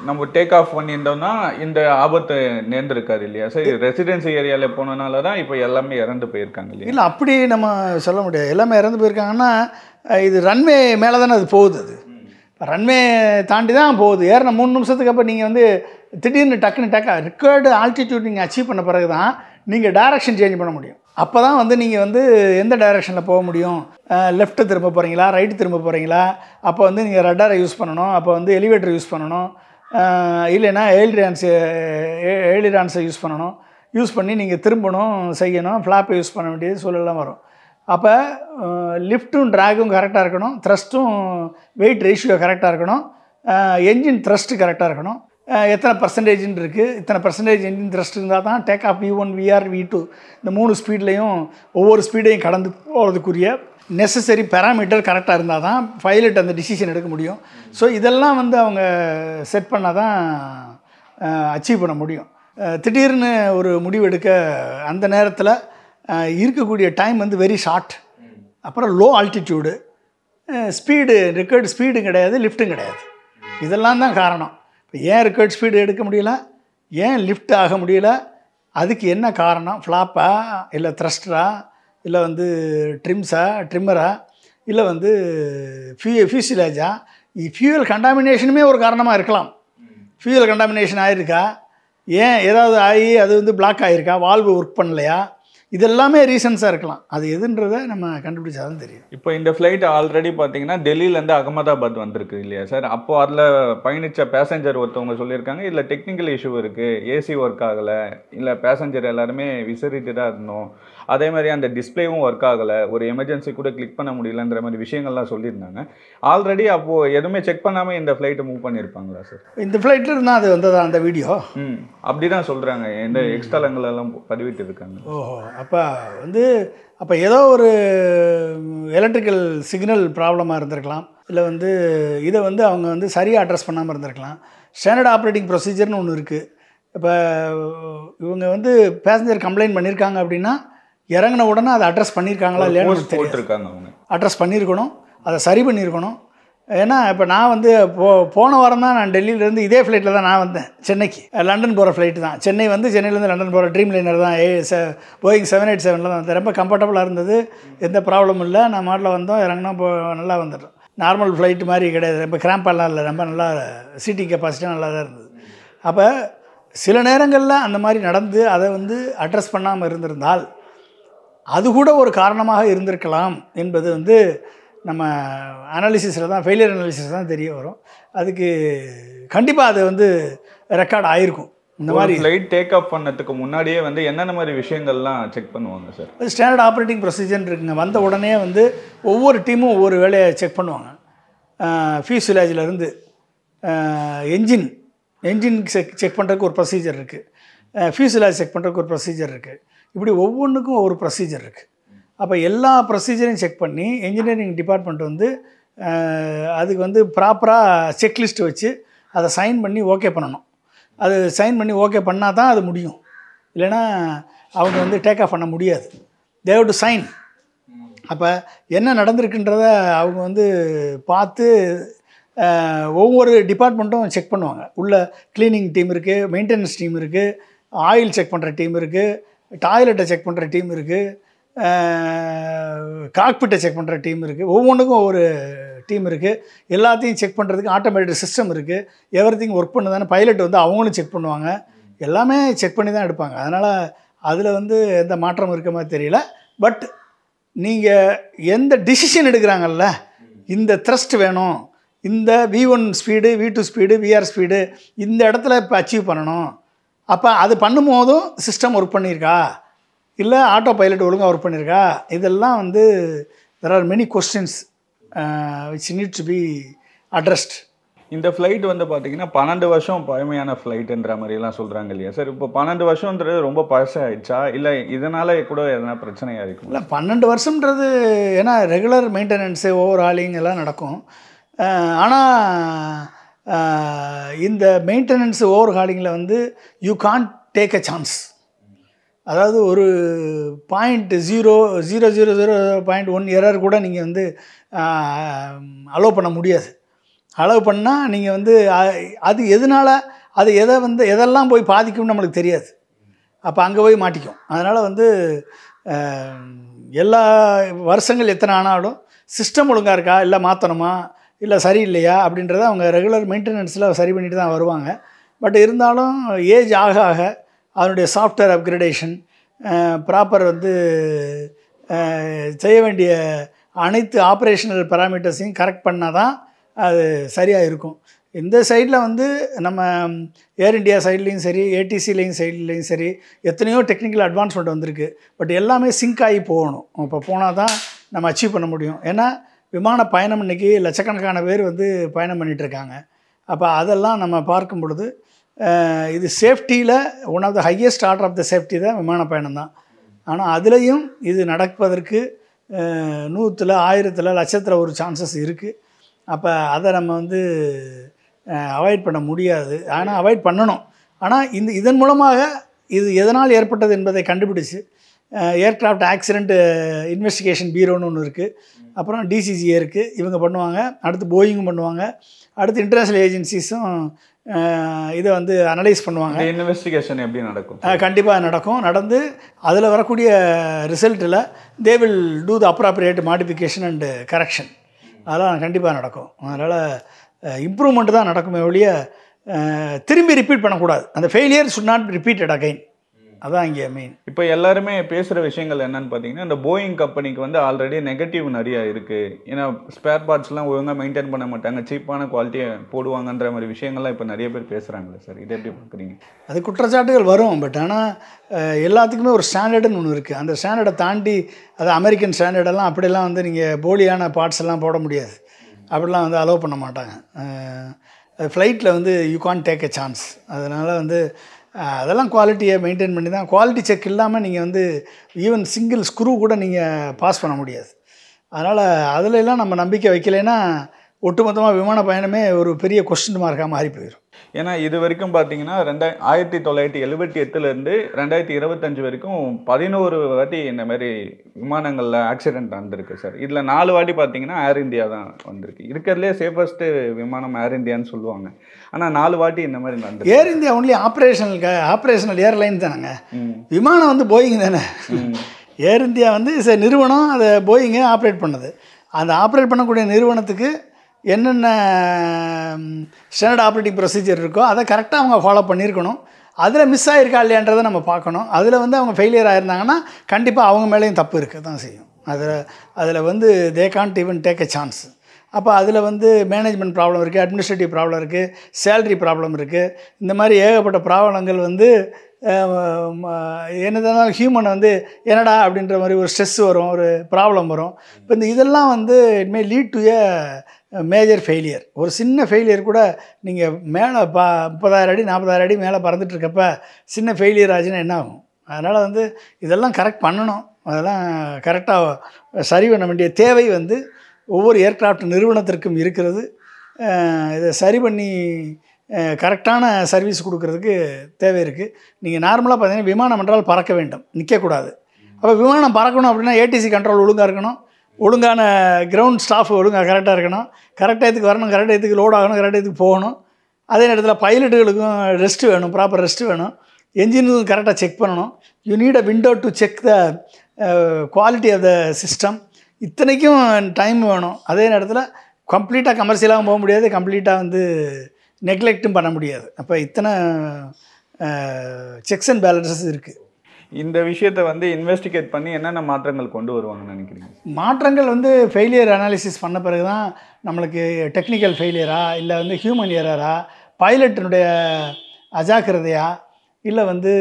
நம்ம டேக் ஆஃப் பண்ணியிருந்தோம்னா இந்த ஆபத்து நேர்ந்திருக்காது இல்லையா சார்? ரெசிடென்சி ஏரியாவில் போனதுனால தான் இப்போ எல்லாமே இறந்து போயிருக்காங்க இல்லையா? இல்லை, அப்படி நம்ம சொல்ல முடியாது. எல்லாமே இறந்து போயிருக்காங்கன்னா இது ரன்வே மேலே தானே அது போகுது. அது ரன்வே தாண்டி தான் போகுது. ஏறின 3 நிமிஷத்துக்கு அப்போ நீங்கள் வந்து திடீர்னு டக்குன்னு ரெக்கார்டு ஆல்டிடியூட் நீங்கள் அச்சீவ் பண்ண பிறகு தான் நீங்கள் டைரக்ஷன் சேஞ்ச் பண்ண முடியும். அப்போ தான் வந்து நீங்கள் வந்து எந்த டைரெக்ஷனில் போக முடியும், லெஃப்ட்டு திரும்ப போகிறீங்களா, ரைட்டு திரும்ப போகிறீங்களா, அப்போ வந்து நீங்கள் ரட்டாரை யூஸ் பண்ணணும், அப்போ வந்து எலிவேட்டர் யூஸ் பண்ணணும், இல்லைன்னா எய்லிரான்ஸை யூஸ் பண்ணணும். யூஸ் பண்ணி நீங்கள் திரும்பணும், செய்யணும், ஃப்ளாப்பை யூஸ் பண்ண வேண்டியது சூழலாம் வரும். அப்போ லிஃப்ட்டும் ட்ராகும் கரெக்டாக இருக்கணும், த்ரஸ்ட்டும் வெயிட் ரேஷியோ கரெக்டாக இருக்கணும், என்ஜின் த்ரஸ்ட்டு கரெக்டாக இருக்கணும். எத்தனை பர்சன்டேஜ்னு இருக்குது, இத்தனை பர்சன்டேஜ் என்ஜின் த்ரஸ்ட் இருந்தால் தான் take off V1 VR V2 இந்த 3 ஸ்பீட்லேயும் ஒவ்வொரு ஸ்பீடையும் கடந்து போகிறதுக்குரிய நெசசரி பேராமீட்டர் கரெக்டாக இருந்தால் தான் பைலட் அந்த டிசிஷன் எடுக்க முடியும். ஸோ இதெல்லாம் வந்து அவங்க செட் பண்ணால் தான் அச்சீவ் பண்ண முடியும். திடீர்னு ஒரு முடிவு எடுக்க அந்த நேரத்தில் இருக்கக்கூடிய டைம் வந்து வெரி ஷார்ட். அப்புறம் லோ ஆல்டிடியூடு, ஸ்பீடு ரெக்கார்டு ஸ்பீடும் கிடையாது, லிஃப்ட்டும் கிடையாது. இதெல்லாம் தான் காரணம். இப்போ ஏன் ரெக்கார்ட் ஸ்பீடு எடுக்க முடியல, ஏன் லிஃப்ட் ஆக முடியல, அதுக்கு என்ன காரணம்? ஃப்ளாப்பா, இல்லை த்ரஸ்டரா, இல்லை வந்து ட்ரிம்மரா, இல்லை வந்து ஃபியூசிலேஜா? ஃபியூயல் கண்டாமினேஷனுமே ஒரு காரணமாக இருக்கலாம். ஃபியூயல் கண்டாமினேஷன் ஆகிருக்கா, ஏன் ஏதாவது ஆகி அது வந்து பிளாக் ஆகிருக்கா, வால்வு ஒர்க் பண்ணலையா, இதெல்லாமே ரீசன்ஸாக இருக்கலாம். அது எதுன்றதை நம்ம கண்டுபிடிச்சா தான் தெரியும். இப்போ இந்த ஃப்ளைட் ஆல்ரெடி பார்த்தீங்கன்னா டெல்லியிலேருந்து அகமதாபாத் வந்திருக்கு இல்லையா சார்? அப்போது அதில் பயணித்த பேசஞ்சர் ஒருத்தவங்க சொல்லியிருக்காங்க, இதில் டெக்னிக்கல் இஷ்யூ இருக்குது, ஏசி ஒர்க் ஆகலை, இல்லை பேசஞ்சர் எல்லாருமே விசரிட்டடாக இருந்தோம், அதே மாதிரி அந்த டிஸ்பிளேவும் ஒர்க் ஆகலை, ஒரு எமர்ஜென்சி கூட கிளிக் பண்ண முடியலன்ற மாதிரி விஷயங்கள்லாம் சொல்லியிருந்தாங்க. ஆல்ரெடி அப்போது எதுவுமே செக் பண்ணாமல் இந்த ஃப்ளைட்டை மூவ் பண்ணியிருப்பாங்களா சார்? இந்த ஃப்ளைட்டில் இருந்தால் அது வந்ததா அந்த வீடியோ? அப்படி தான் சொல்கிறாங்க, எந்த எக்ஸ்ட்ராலங்களெல்லாம் பதிவிட்டு இருக்காங்க. ஓஹோ, அப்போ ஏதோ ஒரு எலக்ட்ரிக்கல் சிக்னல் ப்ராப்ளமாக இருந்திருக்கலாம், இல்லை வந்து இதை வந்து அவங்க வந்து சரியாக அட்ரஸ் பண்ணாமல் இருந்திருக்கலாம். ஸ்டாண்டர்ட் ஆப்ரேட்டிங் ப்ரொசீஜர்னு ஒன்று இருக்குது. இப்போ இவங்க வந்து பேசஞ்சர் கம்ப்ளைண்ட் பண்ணியிருக்காங்க அப்படின்னா இறங்கின உடனே அதை அட்ரஸ் பண்ணியிருக்காங்களா இல்லையான்னு தெரிஞ்சிருக்காங்க. அவங்க அட்ரஸ் பண்ணியிருக்கணும், அதை சரி பண்ணியிருக்கணும். ஏன்னா இப்போ நான் வந்து போன வாரம் தான் நான் டெல்லியிலேருந்து இதே ஃப்ளைட்டில் தான் நான் வந்தேன் சென்னைக்கு. லண்டன் போகிற ஃப்ளைட்டு தான். சென்னை வந்து சென்னையிலேருந்து லண்டன் போகிற ட்ரீம் லைனர் தான், போயிங் 787 தான் வந்தேன். ரொம்ப கம்ஃபர்டபுளாக இருந்தது, எந்த ப்ராப்ளமும் இல்லை. நான் மாட்டில் வந்தோம், இறங்கினா நல்லா வந்துட்டோம். நார்மல் ஃப்ளைட்டு மாதிரி கிடையாது, ரொம்ப கிராம்பெல்லாம் இல்லை, ரொம்ப நல்லா சீட்டிங் கெப்பாசிட்டியாக நல்லா தான் இருந்தது. அப்போ சில நேரங்களில் அந்த மாதிரி நடந்து அதை வந்து அட்ரஸ் பண்ணாமல் இருந்திருந்தால் அது கூட ஒரு காரணமாக இருந்திருக்கலாம் என்பது வந்து நம்ம அனாலிசிஸில் தான், ஃபெயிலியர் அனாலிசிஸ் தான் தெரிய வரும். அதுக்கு கண்டிப்பாக அது வந்து ரெக்கார்ட் ஆகிருக்கும். இந்த மாதிரி ஃப்ளைட் டேக் ஆஃப் பண்ணதுக்கு முன்னாடியே வந்து என்னென்ன மாதிரி விஷயங்கள்லாம் செக் பண்ணுவாங்க சார்? அது ஸ்டாண்டர்ட் ஆப்ரேட்டிங் ப்ரொசீஜர் இருக்குங்க. வந்த உடனே வந்து ஒவ்வொரு டீமும் ஒவ்வொரு வேலையை செக் பண்ணுவாங்க. ஃபியூசிலேஜிலேருந்து என்ஜின் செக் பண்ணுறதுக்கு ஒரு ப்ரொசீஜர் இருக்குது, ஃபியூசிலேஜ் செக் பண்ணுறதுக்கு ஒரு ப்ரொசீஜர் இருக்குது. இப்படி ஒவ்வொன்றுக்கும் ஒரு ப்ரொசீஜர் இருக்குது. அப்போ எல்லா ப்ரொசீஜரையும் செக் பண்ணி இன்ஜினியரிங் டிபார்ட்மெண்ட் வந்து அதுக்கு வந்து ப்ராப்பராக செக்லிஸ்ட் வச்சு அதை சைன் பண்ணி ஓகே பண்ணணும். அது சைன் பண்ணி ஓகே பண்ணால் தான் அது முடியும், இல்லைன்னா அவங்க வந்து டேக் ஆஃப் பண்ண முடியாது. They have to sign. அப்போ என்ன நடந்திருக்குன்றத அவங்க வந்து பார்த்து ஒவ்வொரு டிபார்ட்மெண்ட்டும் செக் பண்ணுவாங்க. உள்ள க்ளீனிங் டீம் இருக்குது, மெயின்டெனன்ஸ் டீம் இருக்குது, ஆயில் செக் பண்ணுற டீம் இருக்குது, டாய்லெட்டை செக் பண்ணுற டீம் இருக்குது, காக்பிட்டை செக் பண்ணுற டீம் இருக்குது. ஒவ்வொன்றுக்கும் ஒவ்வொரு டீம் இருக்குது. எல்லாத்தையும் செக் பண்ணுறதுக்கு ஆட்டோமேட்டிக் சிஸ்டம் இருக்குது. எவ்ரிதிங் ஒர்க் பண்ணுதானே பைலட் வந்து அவங்களும் செக் பண்ணுவாங்க. எல்லாமே செக் பண்ணி தான் எடுப்பாங்க. அதனால் அதில் வந்து எந்த மாற்றம் இருக்க மாதிரி தெரியல. பட் நீங்கள் எந்த டிசிஷன் எடுக்கிறாங்கல்ல, இந்த த்ரஸ்ட் வேணும், இந்த V1 speed, V2 speed, VR speed இந்த இடத்துல இப்போ அச்சீவ் பண்ணணும். அப்போ அது பண்ணும்போதும் சிஸ்டம் ஒர்க் பண்ணியிருக்கா, இல்லை ஆட்டோ பைலட் ஒழுங்காக ஒர்க் பண்ணியிருக்கா, இதெல்லாம் வந்து there are many questions which need to be addressed. இந்த ஃப்ளைட் வந்து பார்த்தீங்கன்னா 12 வருஷம் பழமையான ஃப்ளைட்டுன்ற மாதிரிலாம் சொல்கிறாங்க இல்லையா சார்? இப்போ 12 வருஷன்றது ரொம்ப பழசாகிடுச்சா, இல்லை இதனால் கூட எதனா பிரச்சனையாக இருக்கும்? இல்லை 12 வருஷம்ன்றது ஏன்னா ரெகுலர் மெயின்டெனன்ஸு ஓவர் ஹாலிங் எல்லாம் நடக்கும். ஆனால் இந்த மெயின்டெனன்ஸ் ஓவர் ஹாலிங்கில் வந்து you can't take a chance. அதாவது ஒரு 0.000.1 எரர் கூட நீங்கள் வந்து அலோவ் பண்ண முடியாது. அலோவ் பண்ணால் நீங்கள் வந்து அது எதனால் அது எதெல்லாம் போய் பாதிக்கும்னு நம்மளுக்கு தெரியாது. அப்போ அங்கே போய் மாட்டிக்கும். அதனால் வந்து எல்லா வருஷங்கள் எத்தனை ஆனாலும் சிஸ்டம் ஒழுங்காக இருக்கா, இல்லை மாற்றணுமா, இல்லை சரியில்லையா அப்படின்றத அவங்க ரெகுலர் மெயின்டெனன்ஸில் சரி பண்ணிட்டு தான் வருவாங்க. பட் இருந்தாலும் ஏஜ் ஆக ஆக அதனுடைய சாஃப்ட்வேர் அப்கிரேடேஷன் ப்ராப்பர் வந்து செய்ய வேண்டிய அனைத்து ஆப்ரேஷனல் பேராமீட்டர்ஸையும் கரெக்ட் பண்ணால் தான் அது சரியாக இருக்கும். இந்த சைடில் வந்து நம்ம ஏர் இண்டியா சைட்லேயும் சரி, ஏடிசிலையும் சைட்லேயும் சரி எத்தனையோ டெக்னிக்கல் அட்வான்ஸ்மெண்ட் வந்திருக்கு. பட் எல்லாமே சிங்க் ஆகி போகணும். இப்போ போனால் தான் நம்ம அச்சீவ் பண்ண முடியும். ஏன்னா விமான பயணம் இன்றைக்கி லட்சக்கணக்கான பேர் வந்து பயணம் பண்ணிகிட்ருக்காங்க. அப்போ அதெல்லாம் நம்ம பார்க்கும் பொழுது இது சேஃப்டியில் one of the highest order of the safety தான் விமான பயணம் தான். ஆனால் அதுலேயும் இது நடப்பதற்கு 100ல் 1000ல் லட்சத்தில் ஒரு சான்சஸ் இருக்குது. அப்போ அதை நம்ம வந்து அவாய்ட் பண்ண முடியாது. ஆனால் அவாய்ட் பண்ணணும். ஆனால் இதன் மூலமாக இது எதனால் ஏற்பட்டது என்பதை கண்டுபிடிச்சு ஏர்க்ராஃப்ட் ஆக்சிடெண்ட் இன்வெஸ்டிகேஷன் பீரோன்னு ஒன்று இருக்குது. அப்புறம் டிசிஜிஏ இருக்குது, இவங்க பண்ணுவாங்க. அடுத்து போயிங்கும் பண்ணுவாங்க. அடுத்து இன்டர்நேஷ்னல் ஏஜென்சிஸும் இதை வந்து அனலைஸ் பண்ணுவாங்க. இன்வெஸ்டிகேஷன் எப்படி நடக்கும்? கண்டிப்பாக நடக்கும். நடந்து அதில் வரக்கூடிய ரிசல்ட்டில் they will do the appropriate modification and correction. அதெல்லாம் கண்டிப்பாக நடக்கும். அதனால் இம்ப்ரூவ்மெண்ட் தான் நடக்குமே ஒழிய திரும்பி ரிப்பீட் பண்ணக்கூடாது. அந்த failure should not repeated again. அதான் இங்கே மெயின். இப்போ எல்லாருமே பேசுகிற விஷயங்கள் என்னன்னு பார்த்தீங்கன்னா, இந்த போயிங் கம்பெனிக்கு வந்து ஆல்ரெடி நெகட்டிவ் நிறையா இருக்குது. ஏன்னா ஸ்பேர் பார்ட்ஸ்லாம் ஒழுங்காக மெயின்டைன் பண்ண மாட்டாங்க, சீப்பான குவாலிட்டியை போடுவாங்கன்ற மாதிரி விஷயங்கள்லாம் இப்போ நிறைய பேர் பேசுகிறாங்களே சார், இதை எப்படி பார்க்குறீங்க? அது குற்றச்சாட்டுகள் வரும். பட் ஆனால் எல்லாத்துக்குமே ஒரு ஸ்டாண்டர்டுன்னு ஒன்று இருக்குது. அந்த ஸ்டாண்டர்டை தாண்டி அது அமெரிக்கன் ஸ்டாண்டர்டெல்லாம் அப்படிலாம் வந்து நீங்கள் போலியான பார்ட்ஸ் எல்லாம் போட முடியாது. அப்படிலாம் வந்து அலோவ் பண்ண மாட்டாங்க. ஃப்ளைட்டில் வந்து you can't take a chance. அதனால் வந்து அதெல்லாம் குவாலிட்டியை மெயின்டைன் பண்ணி தான், குவாலிட்டி செக் இல்லாமல் நீங்கள் வந்து ஈவன் சிங்கிள் ஸ்க்ரூ கூட நீங்கள் பாஸ் பண்ண முடியாது. அதனால் அதிலெல்லாம் நம்ம நம்பிக்கை வைக்கலைன்னா ஒட்டுமொத்தமாக விமான பயணமே ஒரு பெரிய கொஸ்டின் மார்க்காக மாறி போயிடும். ஏன்னா இது வரைக்கும் பார்த்தீங்கன்னா 1978லேருந்து 2025 வரைக்கும் 11 வாட்டி இந்த மாதிரி விமானங்களில் ஆக்சிடென்ட் நடந்திருக்கு சார். இதில் 4 வாட்டி பார்த்தீங்கன்னா ஏர் இந்தியா தான் வந்திருக்கு. இருக்கிறதுலே சேஃபஸ்ட்டு விமானம் ஏர் இந்தியான்னு சொல்லுவாங்க. ஆனால் 4 வாட்டி இந்த மாதிரி நடந்திருக்கு. ஏர் இந்தியா ஒன்லி ஆப்ரேஷனல் ஏர்லைன் தானேங்க. விமானம் வந்து போயிங் தானே. ஏர் இந்தியா வந்து நிறுவனம், அதை போயிங்கை ஆப்ரேட் பண்ணுது. அந்த ஆப்ரேட் பண்ணக்கூடிய நிறுவனத்துக்கு என்னென்ன ஸ்டாண்டர்ட் ஆப்ரேட்டிங் ப்ரொசீஜர் இருக்கோ அதை கரெக்டாக அவங்க ஃபாலோ பண்ணியிருக்கணும். அதில் மிஸ் ஆகிருக்கா இல்லையான்றதை நம்ம பார்க்கணும். அதில் வந்து அவங்க ஃபெயிலியர் ஆகிருந்தாங்கன்னா கண்டிப்பாக அவங்க மேலேயும் தப்பு இருக்க தான் செய்யும். அதில் வந்து they can't even take a chance. அப்போ அதில் வந்து மேனேஜ்மெண்ட் ப்ராப்ளம் இருக்குது, அட்மினிஸ்ட்ரேட்டிவ் ப்ராப்ளம் இருக்குது, சேலரி ப்ராப்ளம் இருக்குது. இந்த மாதிரி ஏகப்பட்ட ப்ராப்ளங்கள் வந்து என்னதான் ஹியூமன் வந்து என்னடா அப்படின்ற மாதிரி ஒரு ஸ்ட்ரெஸ் வரும், ஒரு ப்ராப்ளம் வரும். இப்போ இதெல்லாம் வந்து it may lead to A major failure. ஒரு சின்ன ஃபெயிலியர் கூட நீங்கள் மேலே 30,000 அடி 40,000 அடி மேலே பறந்துட்டுருக்கப்ப சின்ன ஃபெயிலியர் ஆச்சுன்னா என்ன ஆகும்? அதனால் வந்து இதெல்லாம் கரெக்ட் பண்ணணும். அதெல்லாம் கரெக்டாக சரி பண்ண வேண்டிய தேவை வந்து ஒவ்வொரு ஏர்க்ராஃப்ட் நிறுவனத்திற்கும் இருக்கிறது. இதை சரி பண்ணி கரெக்டான சர்வீஸ் கொடுக்கறதுக்கு தேவை இருக்குது. நீங்கள் நார்மலாக பார்த்தீங்கன்னா விமானம் என்றால் பறக்க வேண்டும், நிற்கக்கூடாது. அப்போ விமானம் பறக்கணும் அப்படின்னா ஏடிசி கண்ட்ரோல் ஒழுங்காக இருக்கணும், ஒழுங்கான கிரவுண்ட் ஸ்டாஃப் ஒழுங்காக கரெக்டாக இருக்கணும், கரெக்டாக இதுக்கு வரணும், கரெக்டாக இதுக்கு லோட் ஆகணும், கரெக்டாக இதுக்கு போகணும். அதே நேரத்தில் பைலட்டுகளுக்கும் ரெஸ்ட்டு வேணும், ப்ராப்பர் ரெஸ்ட்டு வேணும், என்ஜினுக்கும் கரெக்டாக செக் பண்ணணும். You need a window to check the quality of the system. இத்தனைக்கும் டைம் வேணும். அதே நேரத்தில் கம்ப்ளீட்டாக கமர்ஷியலாகவும் போக முடியாது, கம்ப்ளீட்டாக வந்து நெக்லெக்ட்டும் பண்ண முடியாது. அப்போ இத்தனை செக்ஸ் அண்ட் பேலன்சஸ் இருக்குது. இந்த விஷயத்தை வந்து இன்வெஸ்டிகேட் பண்ணி என்னென்ன மாற்றங்கள் கொண்டு வருவாங்கன்னு நினைக்கிறீங்க? மாற்றங்கள் வந்து ஃபெயிலியர் அனாலிசிஸ் பண்ண பிறகு தான் நம்மளுக்கு டெக்னிக்கல் ஃபெயிலியரா, இல்லை வந்து ஹியூமன் எரரா, பைலட்டினுடைய அஜாக்கிரதையா, இல்லை வந்து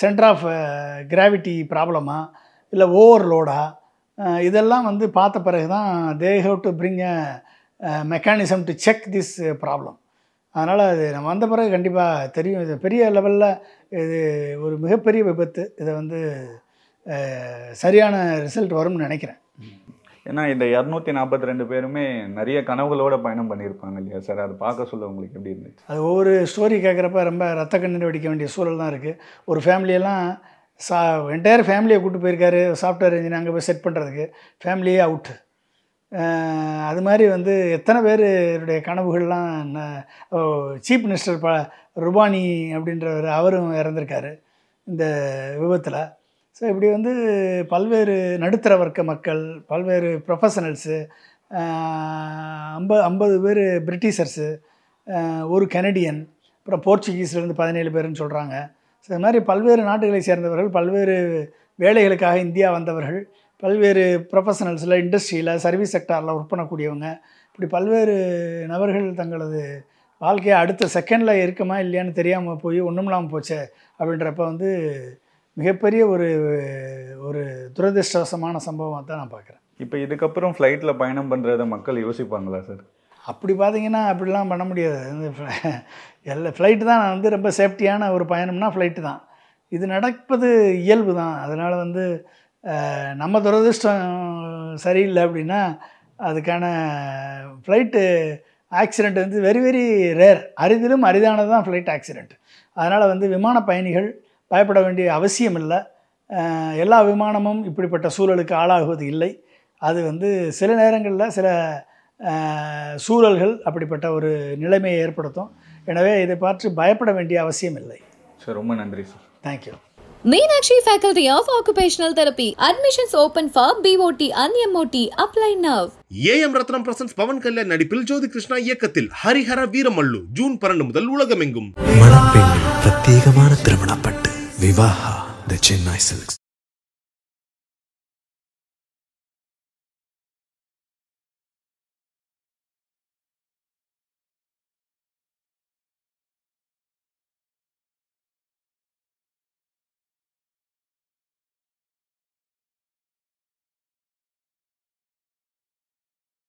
சென்டர் ஆஃப் கிராவிட்டி ப்ராப்ளமா, இல்லை ஓவர்லோடா, இதெல்லாம் வந்து பார்த்த பிறகு தான் தே have to bring a mechanism to check this problem. அதனால் அது நம்ம வந்த பிறகு கண்டிப்பாக தெரியும். இது பெரிய லெவலில் இது ஒரு மிகப்பெரிய விபத்து. இதை வந்து சரியான ரிசல்ட் வரும்னு நினைக்கிறேன். ஏன்னா இந்த 242 பேருமே நிறைய கனவுகளோடு பயணம் பண்ணியிருப்பாங்க இல்லையா சார்? அதை பார்க்க சொல்ல உங்களுக்கு எப்படி இருந்துச்சு? அது ஒவ்வொரு ஸ்டோரி கேட்குறப்ப ரொம்ப ரத்த கண்ணீர் வெடிக்க வேண்டிய சூழல் தான் இருக்குது. ஒரு ஃபேமிலியெல்லாம் என்டையர் ஃபேமிலியை கூப்பிட்டு போயிருக்காரு சாஃப்ட்வேர் இன்ஜினியர் அங்கே போய் செட் பண்ணுறதுக்கு, ஃபேமிலியே அவுட்டு. அது மாதிரி வந்து எத்தனை பேருடைய கனவுகள்லாம் சீஃப் மினிஸ்டர் ருபானி அப்படின்றவர் அவரும் இறந்துருக்காரு இந்த விபத்தில். ஸோ இப்படி வந்து பல்வேறு நடுத்தர வர்க்க மக்கள், பல்வேறு ப்ரொஃபஷனல்ஸு, 50 பேர் பிரிட்டிஷர்ஸு, ஒரு கனடியன், அப்புறம் போர்ச்சுகீஸ்லேருந்து 17 பேருன்னு சொல்கிறாங்க. ஸோ இது மாதிரி பல்வேறு நாடுகளை சேர்ந்தவர்கள், பல்வேறு வேலைகளுக்காக இந்தியா வந்தவர்கள், பல்வேறு ப்ரொஃபஷனல்ஸில், இண்டஸ்ட்ரியில், சர்வீஸ் செக்டாரில் ஒர்க் பண்ணக்கூடியவங்க, இப்படி பல்வேறு நபர்கள் தங்களது வாழ்க்கையை அடுத்த செகண்டில் இருக்குமா இல்லையான்னு தெரியாமல் போய் ஒன்றும் இல்லாமல் போச்சே அப்படின்றப்ப வந்து மிகப்பெரிய ஒரு துரதிர்ஷ்டவசமான சம்பவமாக தான் நான் பார்க்குறேன். இப்போ இதுக்கப்புறம் ஃப்ளைட்டில் பயணம் பண்ணுறத மக்கள் யோசிப்பாங்களா சார்? அப்படி பார்த்தீங்கன்னா அப்படிலாம் பண்ண முடியாது. எல்லா ஃப்ளைட்டு தான் வந்து ரொம்ப சேஃப்டியான ஒரு பயணம்னா ஃப்ளைட்டு தான். இது நடப்பது இயல்பு தான். அதனால் வந்து நம்ம துரதிர்ஷ்டம் சரியில்லை அப்படின்னா அதுக்கான ஃப்ளைட்டு ஆக்சிடெண்ட் வந்து வெரி வெரி ரேர், அரிதிலும் அரிதானது தான் ஃப்ளைட் ஆக்சிடெண்ட். அதனால் வந்து விமான பயணிகள் பயப்பட வேண்டிய அவசியம் இல்லை. எல்லா விமானமும் இப்படிப்பட்ட சூழலுக்கு ஆளாகுவது இல்லை. அது வந்து சில நேரங்களில் சில சூழல்கள் அப்படிப்பட்ட ஒரு நிலைமையை ஏற்படுத்தும். எனவே இதை பார்த்து பயப்பட வேண்டிய அவசியம் இல்லை. சார் ரொம்ப நன்றி sir. Thank you. Meenakshi Faculty of Occupational Therapy. Admissions open for BOT and MOT. Apply now. AM Ratnam presents Pawan Kalyan நடிப்பில் ஜோதி கிருஷ்ணா இயக்கத்தில் ஹரிஹர வீரமல்லு ஜூன் 12 முதல் உலகமெங்கும். மணப்பெண்ணின் பிரத்யேகமான திருமணப்பட்டு விவாஹா தி சென்னை சில்க்ஸ்.